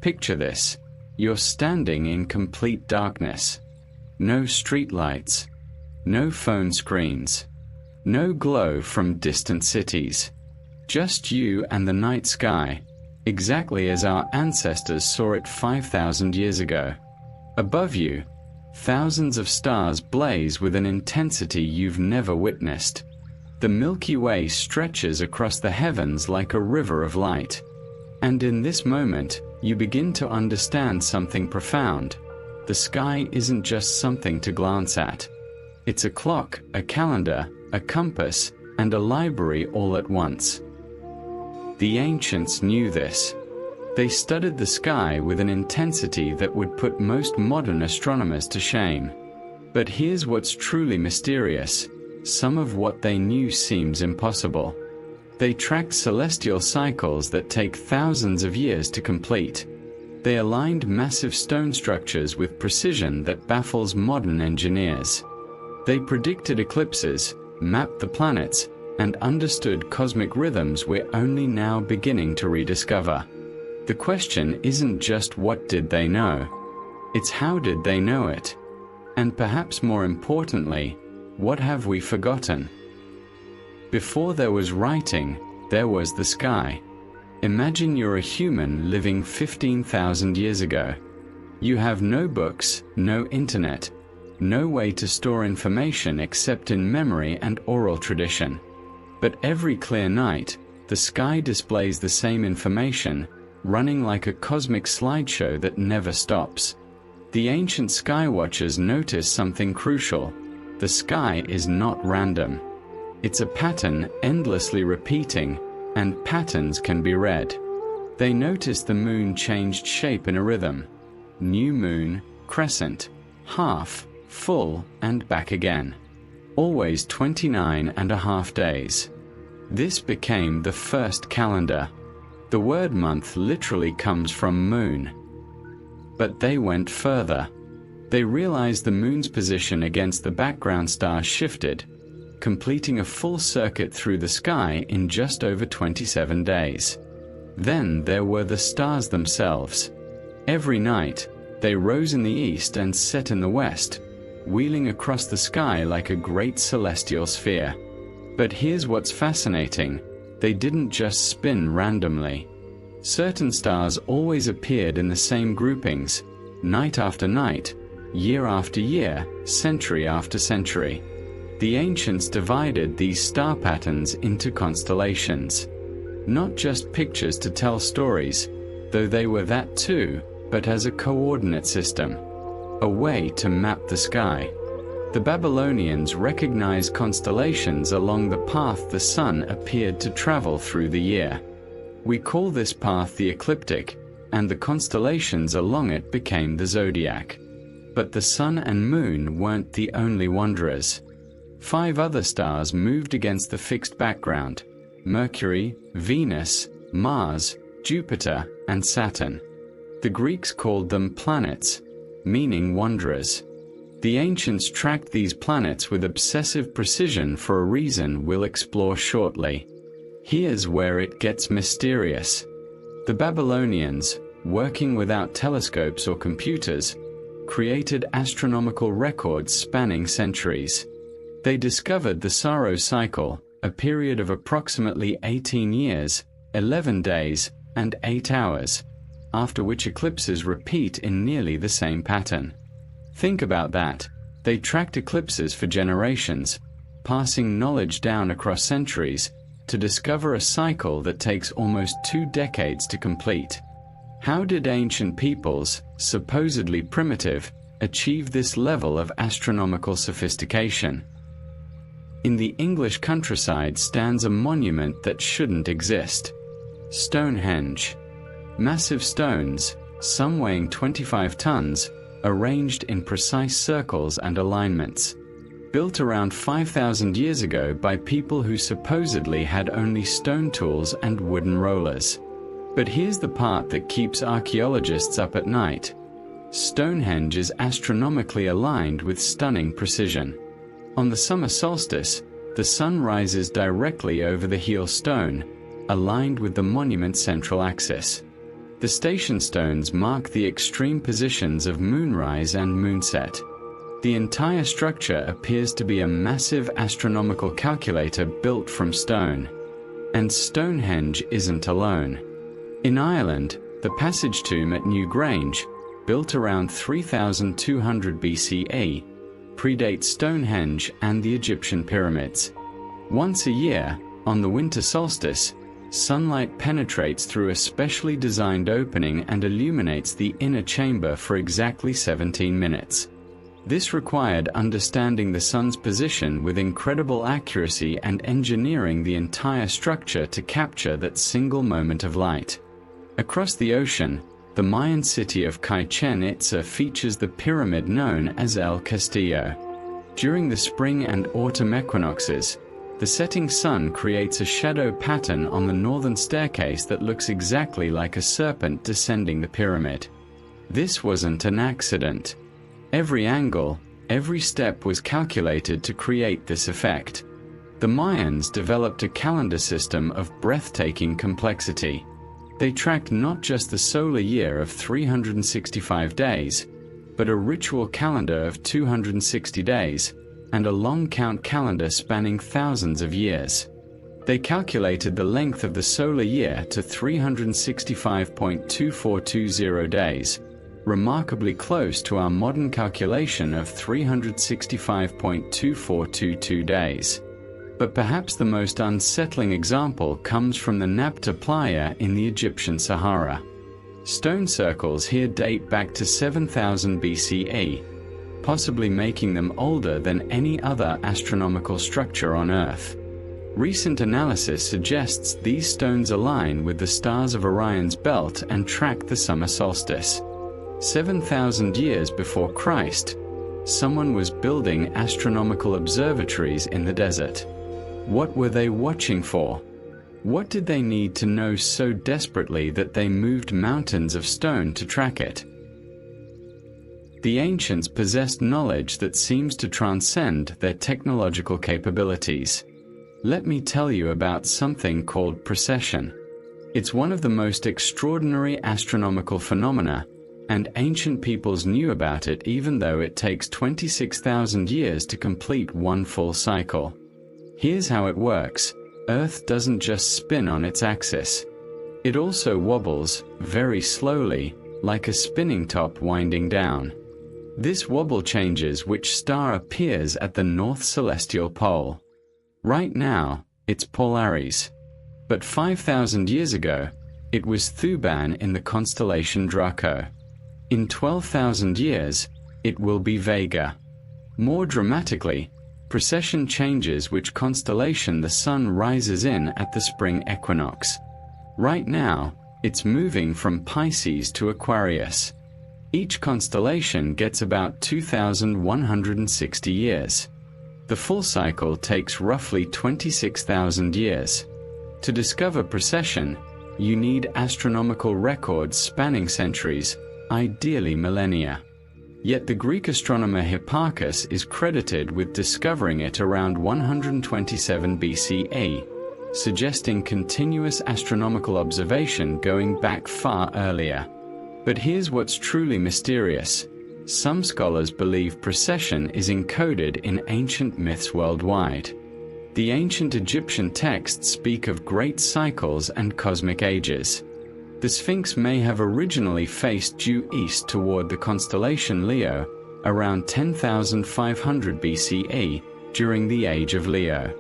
Picture this. You're standing in complete darkness. No streetlights. No phone screens. No glow from distant cities. Just you and the night sky, exactly as our ancestors saw it 5,000 years ago. Above you, thousands of stars blaze with an intensity you've never witnessed. The Milky Way stretches across the heavens like a river of light. And in this moment, you begin to understand something profound. The sky isn't just something to glance at. It's a clock, a calendar, a compass, and a library all at once. The ancients knew this. They studied the sky with an intensity that would put most modern astronomers to shame. But here's what's truly mysterious. Some of what they knew seems impossible. They tracked celestial cycles that take thousands of years to complete. They aligned massive stone structures with precision that baffles modern engineers. They predicted eclipses, mapped the planets, and understood cosmic rhythms we're only now beginning to rediscover. The question isn't just what did they know, it's how did they know it? And perhaps more importantly, what have we forgotten? Before there was writing, there was the sky. Imagine you're a human living 15,000 years ago. You have no books, no internet, no way to store information except in memory and oral tradition. But every clear night, the sky displays the same information, running like a cosmic slideshow that never stops. The ancient skywatchers noticed something crucial. The sky is not random. It's a pattern endlessly repeating, and patterns can be read. They noticed the moon changed shape in a rhythm. New moon, crescent, half, full, and back again. Always 29.5 days. This became the first calendar. The word month literally comes from moon. But they went further. They realized the moon's position against the background star shifted, completing a full circuit through the sky in just over 27 days. Then there were the stars themselves. Every night, they rose in the east and set in the west, wheeling across the sky like a great celestial sphere. But here's what's fascinating. They didn't just spin randomly. Certain stars always appeared in the same groupings, night after night, year after year, century after century. The ancients divided these star patterns into constellations. Not just pictures to tell stories, though they were that too, but as a coordinate system. A way to map the sky. The Babylonians recognized constellations along the path the sun appeared to travel through the year. We call this path the ecliptic, and the constellations along it became the zodiac. But the sun and moon weren't the only wanderers. 5 other stars moved against the fixed background: Mercury, Venus, Mars, Jupiter, and Saturn. The Greeks called them planets, meaning wanderers. The ancients tracked these planets with obsessive precision for a reason we'll explore shortly. Here's where it gets mysterious. The Babylonians, working without telescopes or computers, created astronomical records spanning centuries. They discovered the Saros cycle, a period of approximately 18 years, 11 days, and 8 hours, after which eclipses repeat in nearly the same pattern. Think about that. They tracked eclipses for generations, passing knowledge down across centuries, to discover a cycle that takes almost 2 decades to complete. How did ancient peoples, supposedly primitive, achieve this level of astronomical sophistication? In the English countryside stands a monument that shouldn't exist. Stonehenge. Massive stones, some weighing 25 tons, arranged in precise circles and alignments. Built around 5,000 years ago by people who supposedly had only stone tools and wooden rollers. But here's the part that keeps archaeologists up at night. Stonehenge is astronomically aligned with stunning precision. On the summer solstice, the sun rises directly over the heel stone, aligned with the monument's central axis. The station stones mark the extreme positions of moonrise and moonset. The entire structure appears to be a massive astronomical calculator built from stone. And Stonehenge isn't alone. In Ireland, the Passage Tomb at Newgrange, built around 3200 BCE, predates Stonehenge and the Egyptian pyramids. Once a year, on the winter solstice, sunlight penetrates through a specially designed opening and illuminates the inner chamber for exactly 17 minutes. This required understanding the sun's position with incredible accuracy and engineering the entire structure to capture that single moment of light. Across the ocean, the Mayan city of Chichen Itza features the pyramid known as El Castillo. During the spring and autumn equinoxes, the setting sun creates a shadow pattern on the northern staircase that looks exactly like a serpent descending the pyramid. This wasn't an accident. Every angle, every step was calculated to create this effect. The Mayans developed a calendar system of breathtaking complexity. They tracked not just the solar year of 365 days, but a ritual calendar of 260 days, and a long count calendar spanning thousands of years. They calculated the length of the solar year to 365.2420 days, remarkably close to our modern calculation of 365.2422 days. But perhaps the most unsettling example comes from the Nabta Playa in the Egyptian Sahara. Stone circles here date back to 7000 BCE, possibly making them older than any other astronomical structure on Earth. Recent analysis suggests these stones align with the stars of Orion's belt and track the summer solstice. 7,000 years before Christ, someone was building astronomical observatories in the desert. What were they watching for? What did they need to know so desperately that they moved mountains of stone to track it? The ancients possessed knowledge that seems to transcend their technological capabilities. Let me tell you about something called precession. It's one of the most extraordinary astronomical phenomena, and ancient peoples knew about it even though it takes 26,000 years to complete one full cycle. Here's how it works. Earth doesn't just spin on its axis. It also wobbles, very slowly, like a spinning top winding down. This wobble changes which star appears at the north celestial pole. Right now, it's Polaris. But 5,000 years ago, it was Thuban in the constellation Draco. In 12,000 years, it will be Vega. More dramatically, precession changes which constellation the sun rises in at the spring equinox. Right now, it's moving from Pisces to Aquarius. Each constellation gets about 2,160 years. The full cycle takes roughly 26,000 years. To discover precession, you need astronomical records spanning centuries, ideally millennia. Yet the Greek astronomer Hipparchus is credited with discovering it around 127 BCE, suggesting continuous astronomical observation going back far earlier. But here's what's truly mysterious. Some scholars believe precession is encoded in ancient myths worldwide. The ancient Egyptian texts speak of great cycles and cosmic ages. The Sphinx may have originally faced due east toward the constellation Leo around 10,500 BCE during the Age of Leo.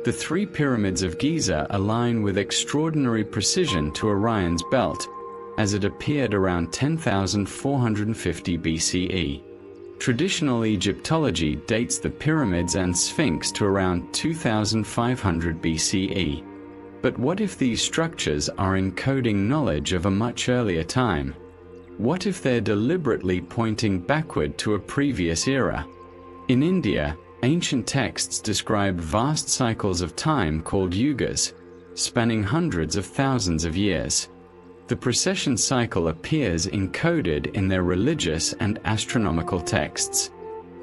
The three pyramids of Giza align with extraordinary precision to Orion's belt, as it appeared around 10,450 BCE. Traditional Egyptology dates the pyramids and Sphinx to around 2,500 BCE. But what if these structures are encoding knowledge of a much earlier time? What if they're deliberately pointing backward to a previous era? In India, ancient texts describe vast cycles of time called yugas, spanning hundreds of thousands of years. The precession cycle appears encoded in their religious and astronomical texts.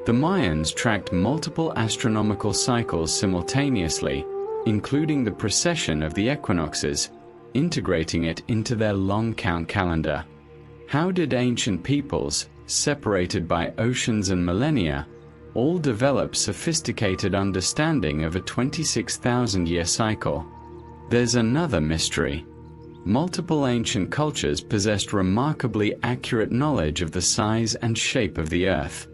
The Mayans tracked multiple astronomical cycles simultaneously, including the precession of the equinoxes, integrating it into their long count calendar. How did ancient peoples, separated by oceans and millennia, all develop sophisticated understanding of a 26,000-year cycle? There's another mystery. Multiple ancient cultures possessed remarkably accurate knowledge of the size and shape of the Earth.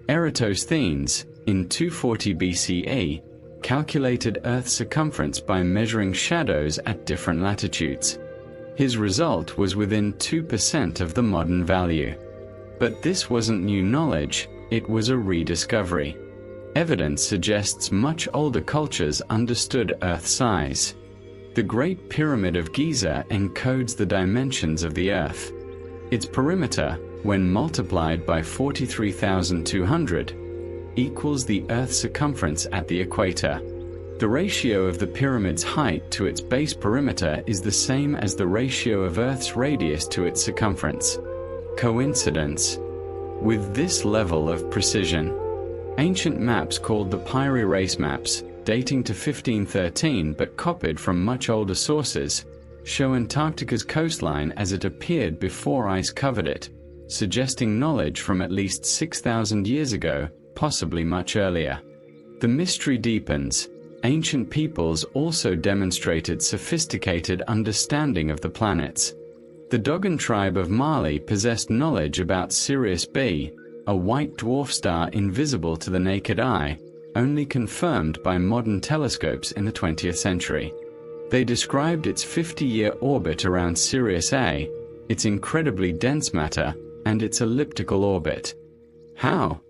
Eratosthenes, in 240 BCE, calculated Earth's circumference by measuring shadows at different latitudes. His result was within 2% of the modern value. But this wasn't new knowledge, it was a rediscovery. Evidence suggests much older cultures understood Earth size. The Great Pyramid of Giza encodes the dimensions of the Earth. Its perimeter, when multiplied by 43,200, equals the Earth's circumference at the equator. The ratio of the pyramid's height to its base perimeter is the same as the ratio of Earth's radius to its circumference. Coincidence? With this level of precision, ancient maps called the Piri Reis maps, dating to 1513 but copied from much older sources, show Antarctica's coastline as it appeared before ice covered it, suggesting knowledge from at least 6,000 years ago, possibly much earlier. The mystery deepens. Ancient peoples also demonstrated sophisticated understanding of the planets. The Dogon tribe of Mali possessed knowledge about Sirius B, a white dwarf star invisible to the naked eye, only confirmed by modern telescopes in the 20th century. They described its 50-year orbit around Sirius A, its incredibly dense matter, and its elliptical orbit. How?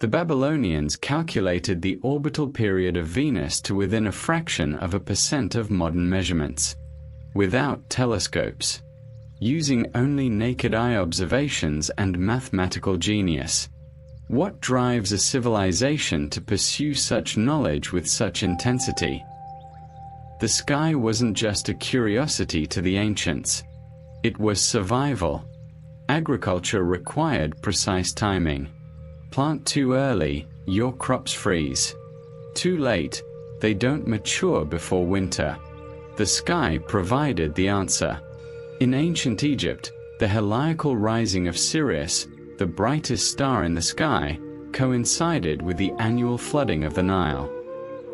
The Babylonians calculated the orbital period of Venus to within a fraction of a percent of modern measurements. Without telescopes. Using only naked eye observations and mathematical genius. What drives a civilization to pursue such knowledge with such intensity? The sky wasn't just a curiosity to the ancients. It was survival. Agriculture required precise timing. Plant too early, your crops freeze. Too late, they don't mature before winter. The sky provided the answer. In ancient Egypt, the heliacal rising of Sirius, the brightest star in the sky, coincided with the annual flooding of the Nile.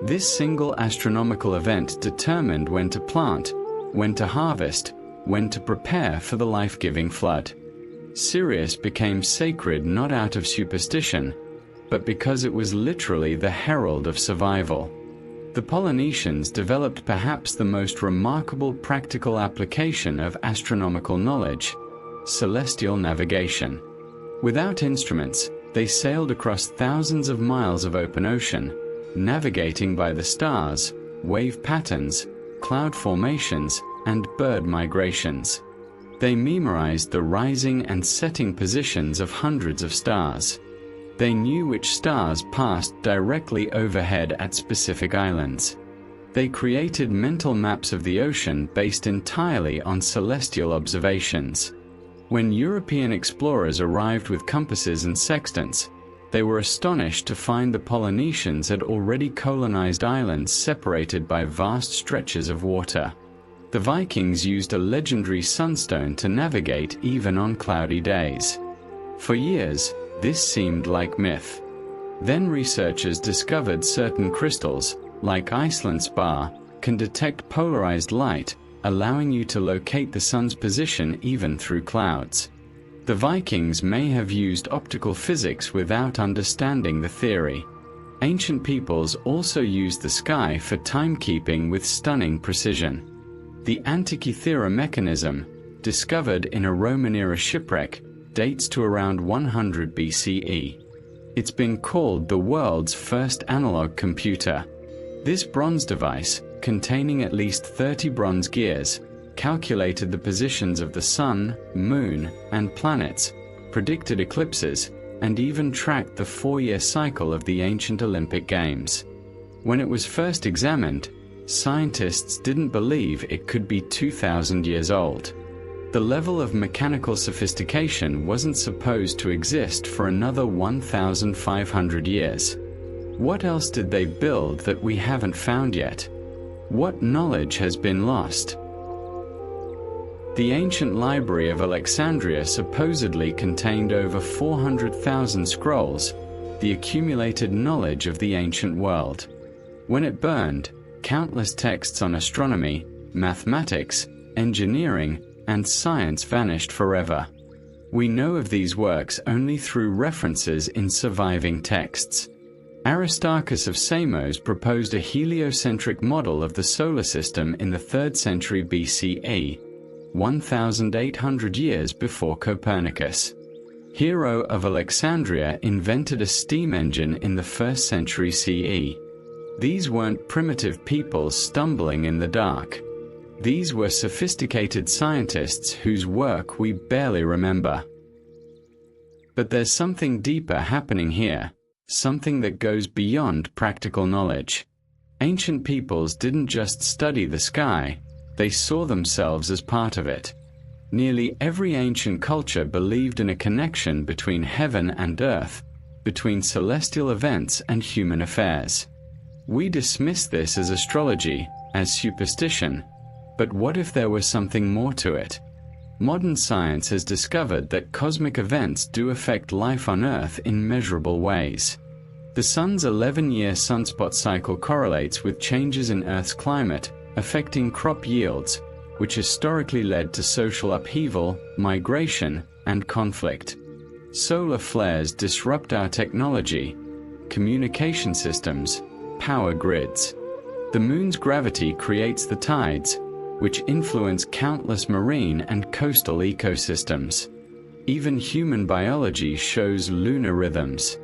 This single astronomical event determined when to plant, when to harvest, when to prepare for the life-giving flood. Sirius became sacred not out of superstition, but because it was literally the herald of survival. The Polynesians developed perhaps the most remarkable practical application of astronomical knowledge: celestial navigation. Without instruments, they sailed across thousands of miles of open ocean, navigating by the stars, wave patterns, cloud formations, and bird migrations. They memorized the rising and setting positions of hundreds of stars. They knew which stars passed directly overhead at specific islands. They created mental maps of the ocean based entirely on celestial observations. When European explorers arrived with compasses and sextants, they were astonished to find the Polynesians had already colonized islands separated by vast stretches of water. The Vikings used a legendary sunstone to navigate even on cloudy days. For years, this seemed like myth. Then researchers discovered certain crystals, like Iceland spar, can detect polarized light, allowing you to locate the sun's position even through clouds. The Vikings may have used optical physics without understanding the theory. Ancient peoples also used the sky for timekeeping with stunning precision. The Antikythera mechanism, discovered in a Roman-era shipwreck, dates to around 100 BCE. It's been called the world's first analog computer. This bronze device, containing at least 30 bronze gears, calculated the positions of the sun, moon, and planets, predicted eclipses, and even tracked the 4-year cycle of the ancient Olympic Games. When it was first examined, scientists didn't believe it could be 2,000 years old. The level of mechanical sophistication wasn't supposed to exist for another 1,500 years. What else did they build that we haven't found yet? What knowledge has been lost? The ancient library of Alexandria supposedly contained over 400,000 scrolls, the accumulated knowledge of the ancient world. When it burned, countless texts on astronomy, mathematics, engineering, and science vanished forever. We know of these works only through references in surviving texts. Aristarchus of Samos proposed a heliocentric model of the solar system in the 3rd century BCE, 1,800 years before Copernicus. Hero of Alexandria invented a steam engine in the 1st century CE. These weren't primitive people stumbling in the dark. These were sophisticated scientists whose work we barely remember. But there's something deeper happening here, something that goes beyond practical knowledge. Ancient peoples didn't just study the sky, they saw themselves as part of it. Nearly every ancient culture believed in a connection between heaven and earth, between celestial events and human affairs. We dismiss this as astrology, as superstition, but what if there was something more to it? Modern science has discovered that cosmic events do affect life on Earth in measurable ways. The Sun's 11-year sunspot cycle correlates with changes in Earth's climate, affecting crop yields, which historically led to social upheaval, migration, and conflict. Solar flares disrupt our technology, communication systems, power grids. The Moon's gravity creates the tides, which influence countless marine and coastal ecosystems. Even human biology shows lunar rhythms.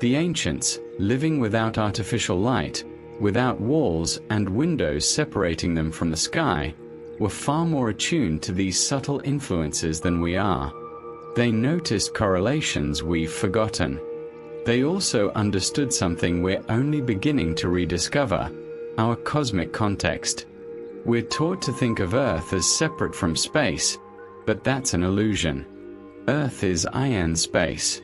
The ancients, living without artificial light, without walls and windows separating them from the sky, were far more attuned to these subtle influences than we are. They noticed correlations we've forgotten. They also understood something we're only beginning to rediscover: our cosmic context. We're taught to think of Earth as separate from space, but that's an illusion. Earth is iron space.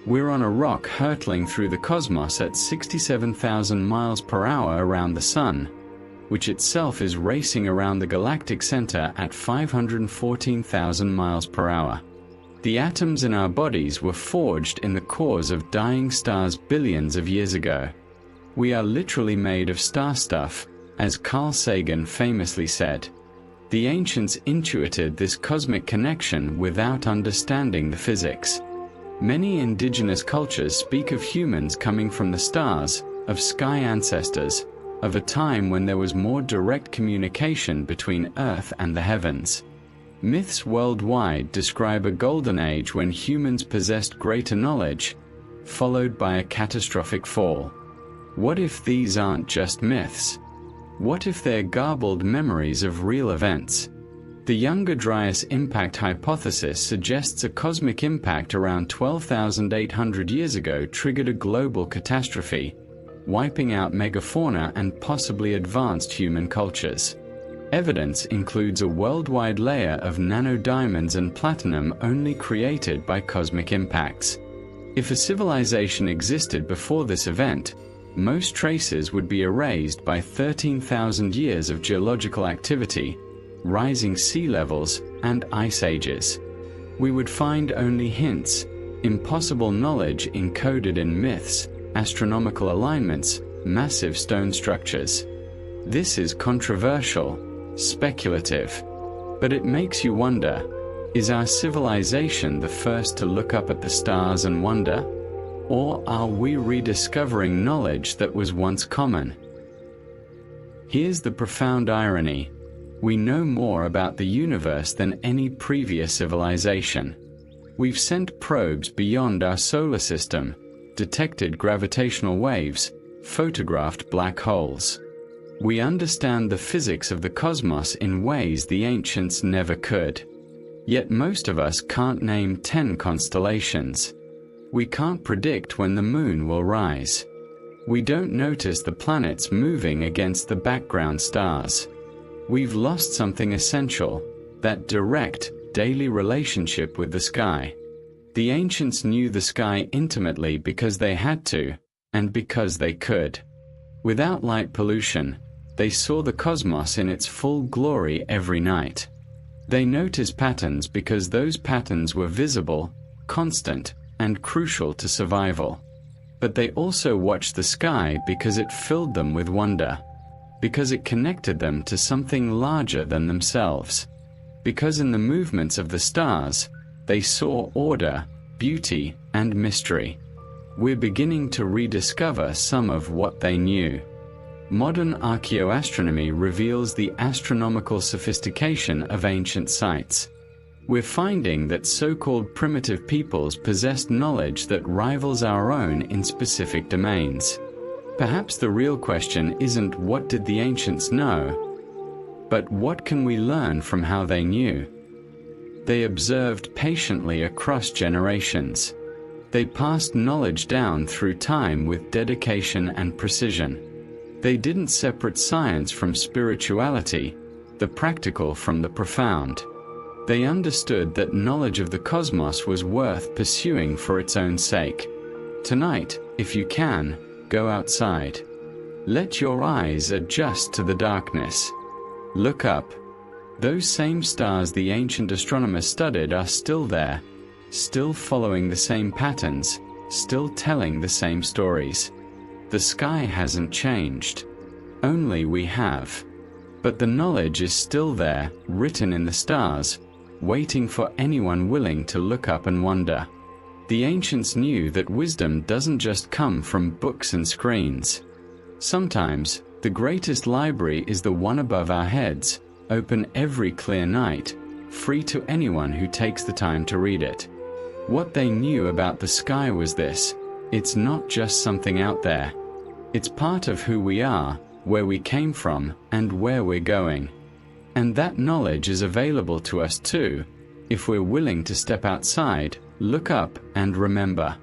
We're on a rock hurtling through the cosmos at 67,000 miles per hour around the Sun, which itself is racing around the galactic center at 514,000 miles per hour. The atoms in our bodies were forged in the cores of dying stars billions of years ago. We are literally made of star stuff, as Carl Sagan famously said. The ancients intuited this cosmic connection without understanding the physics. Many indigenous cultures speak of humans coming from the stars, of sky ancestors, of a time when there was more direct communication between Earth and the heavens. Myths worldwide describe a golden age when humans possessed greater knowledge, followed by a catastrophic fall. What if these aren't just myths? What if they're garbled memories of real events? The Younger Dryas impact hypothesis suggests a cosmic impact around 12,800 years ago triggered a global catastrophe, wiping out megafauna and possibly advanced human cultures. Evidence includes a worldwide layer of nanodiamonds and platinum only created by cosmic impacts. If a civilization existed before this event, most traces would be erased by 13,000 years of geological activity, rising sea levels, and ice ages. We would find only hints, impossible knowledge encoded in myths, astronomical alignments, massive stone structures. This is controversial, speculative, but it makes you wonder, is our civilization the first to look up at the stars and wonder? Or are we rediscovering knowledge that was once common? Here's the profound irony. We know more about the universe than any previous civilization. We've sent probes beyond our solar system, detected gravitational waves, photographed black holes. We understand the physics of the cosmos in ways the ancients never could. Yet most of us can't name 10 constellations. We can't predict when the moon will rise. We don't notice the planets moving against the background stars. We've lost something essential, that direct, daily relationship with the sky. The ancients knew the sky intimately because they had to, and because they could. Without light pollution, they saw the cosmos in its full glory every night. They notice patterns because those patterns were visible, constant, and crucial to survival. But they also watched the sky because it filled them with wonder, because it connected them to something larger than themselves, because in the movements of the stars, they saw order, beauty, and mystery. We're beginning to rediscover some of what they knew. Modern archaeoastronomy reveals the astronomical sophistication of ancient sites. We're finding that so-called primitive peoples possessed knowledge that rivals our own in specific domains. Perhaps the real question isn't what did the ancients know, but what can we learn from how they knew? They observed patiently across generations. They passed knowledge down through time with dedication and precision. They didn't separate science from spirituality, the practical from the profound. They understood that knowledge of the cosmos was worth pursuing for its own sake. Tonight, if you can, go outside. Let your eyes adjust to the darkness. Look up. Those same stars the ancient astronomers studied are still there, still following the same patterns, still telling the same stories. The sky hasn't changed. Only we have. But the knowledge is still there, written in the stars, waiting for anyone willing to look up and wonder. The ancients knew that wisdom doesn't just come from books and screens. Sometimes, the greatest library is the one above our heads, open every clear night, free to anyone who takes the time to read it. What they knew about the sky was this: it's not just something out there. It's part of who we are, where we came from, and where we're going. And that knowledge is available to us too, if we're willing to step outside, look up, and remember.